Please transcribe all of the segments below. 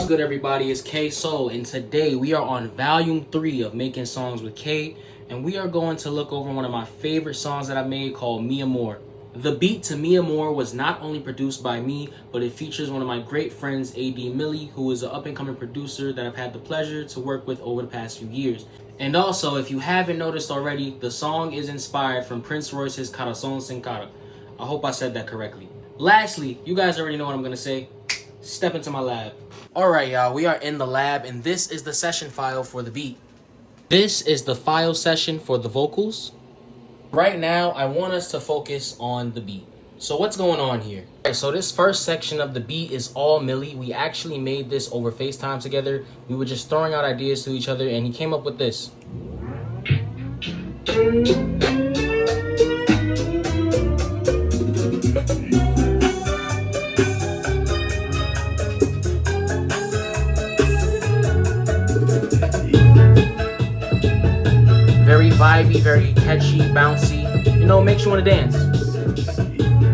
What's good, everybody? It's K Soul, and today we are on volume 3 of Making Songs with K, and we are going to look over one of my favorite songs that I made called Me Amor. The beat to Me Amor was not only produced by me, but it features one of my great friends, A.D. Millie, who is an up-and-coming producer that I've had the pleasure to work with over the past few years. And also, if you haven't noticed already, the song is inspired from Prince Royce's Corazón Sin Cara. I hope I said that correctly. Lastly, you guys already know what I'm going to say. Step into my lab. Alright, y'all, we are in the lab, and this is the session file for the beat. This is the file session for the vocals. Right now, I want us to focus on the beat. So what's going on here? Alright, so this first section of the beat is all Millie. We actually made this over FaceTime together. We were just throwing out ideas to each other, and he came up with this. Very vibey, very catchy, bouncy. You know, makes you want to dance.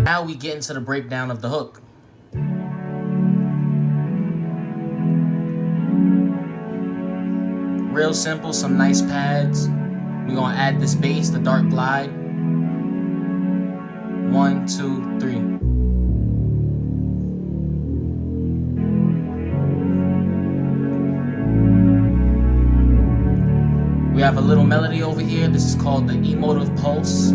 Now we get into the breakdown of the hook. Real simple, some nice pads. We're gonna add this bass, the dark glide. 1, 2, 3. We have a little melody over here. This is called the emotive pulse.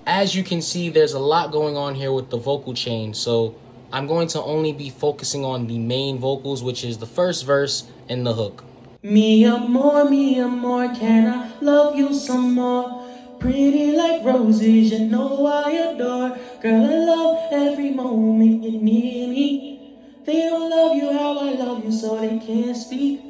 As you can see, there's a lot going on here with the vocal chain, so I'm going to only be focusing on the main vocals, which is the first verse and the hook. Me amor, can I love you some more? Pretty like roses, you know I adore. Girl, I love every moment you're near me. They don't love you how I love you, so they can't speak.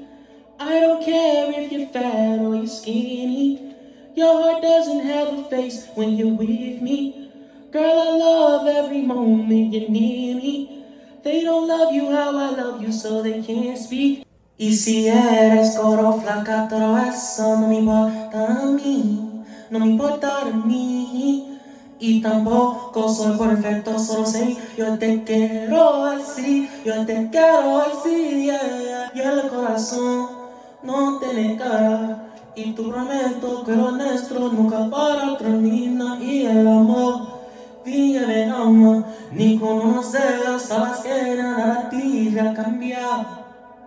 I don't care if you're fat or you're skinny. Your heart doesn't have a face when you're with me. Girl, I love every moment you're near me. They don't love you how I love you, so they can't speak. Y si eres gordo, flaca, todo eso no me importa a mí, no me importa a mí. Y tampoco soy perfecto, solo sé, yo te quiero así, yeah. Y el corazón no tiene cara. Y tú prometo que lo nuestro nunca para termina. Y el amor viene ama, ni con unos dedos sabes que nada a ti va a cambiar.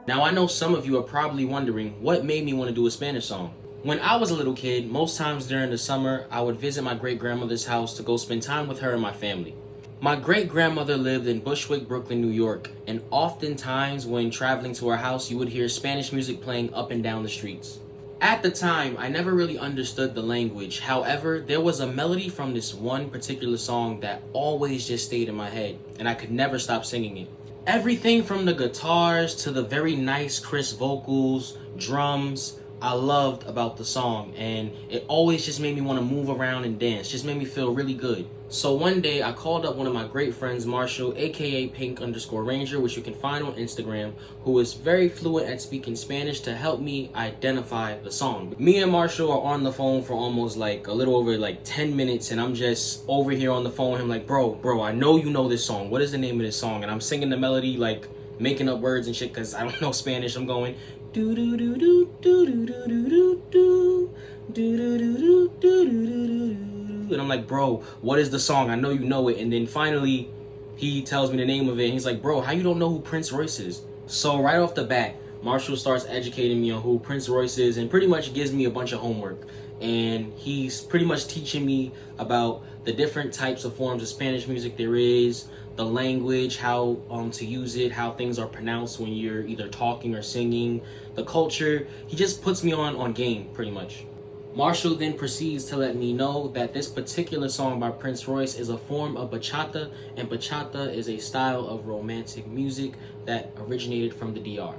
Now, I know some of you are probably wondering what made me want to do a Spanish song. When I was a little kid, most times during the summer, I would visit my great-grandmother's house to go spend time with her and my family. My great-grandmother lived in Bushwick, Brooklyn, New York, and oftentimes when traveling to her house, you would hear Spanish music playing up and down the streets. At the time, I never really understood the language. However, there was a melody from this one particular song that always just stayed in my head, and I could never stop singing it. Everything from the guitars to the very nice, crisp vocals, drums, I loved about the song, and it always just made me want to move around and dance, just made me feel really good. So one day, I called up one of my great friends, Marshall, aka Pink_Ranger, which you can find on Instagram, who is very fluent at speaking Spanish, to help me identify the song. Me and Marshall are on the phone for almost like a little over like 10 minutes, and I'm just over here on the phone with him like, bro, I know you know this song. What is the name of this song? And I'm singing the melody, like making up words and shit, because I don't know Spanish. I'm going, do do do do do do do do do do do do do do. And I'm like, bro, what is the song? I know you know it. And then finally, he tells me the name of it. And he's like, bro, how you don't know who Prince Royce is? So right off the bat, Marshall starts educating me on who Prince Royce is and pretty much gives me a bunch of homework. And he's pretty much teaching me about the different types of forms of Spanish music there is, the language, how to use it, how things are pronounced when you're either talking or singing, the culture. He just puts me on game, pretty much. Marshall then proceeds to let me know that this particular song by Prince Royce is a form of bachata, and bachata is a style of romantic music that originated from the DR.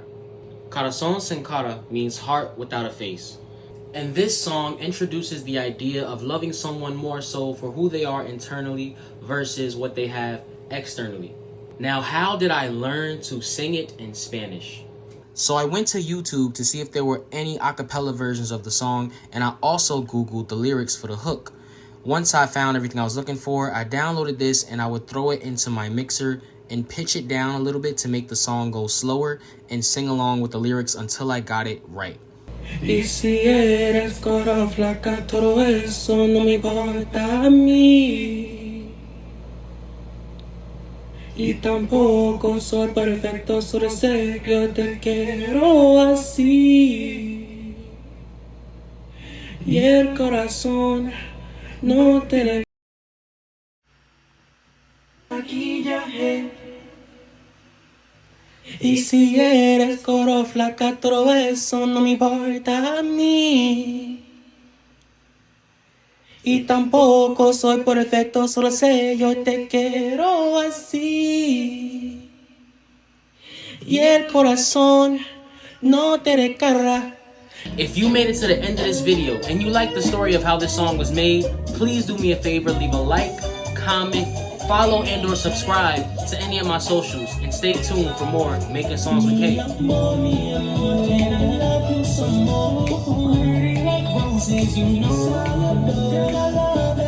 Corazón sin cara means heart without a face. And this song introduces the idea of loving someone more so for who they are internally versus what they have externally. Now, how did I learn to sing it in Spanish? So I went to YouTube to see if there were any a cappella versions of the song, and I also Googled the lyrics for the hook. Once I found everything I was looking for, I downloaded this and I would throw it into my mixer and pitch it down a little bit to make the song go slower and sing along with the lyrics until I got it right. Y si eres gorda o flaca, todo eso no me importa a mí. Y tampoco soy perfecto, solo sé que yo te quiero así. Y el corazón no tiene maquillaje. Y si eres gorda o flaca, todo eso no me importa a mí. Y tampoco soy perfecto, solo sé yo te quiero así. Y el corazón no te descarga. If you made it to the end of this video and you like the story of how this song was made, please do me a favor, leave a like, comment, follow and or subscribe to any of my socials, and stay tuned for more Making Songs with K. Amor, can I love you some more? Pretty like roses, you know I love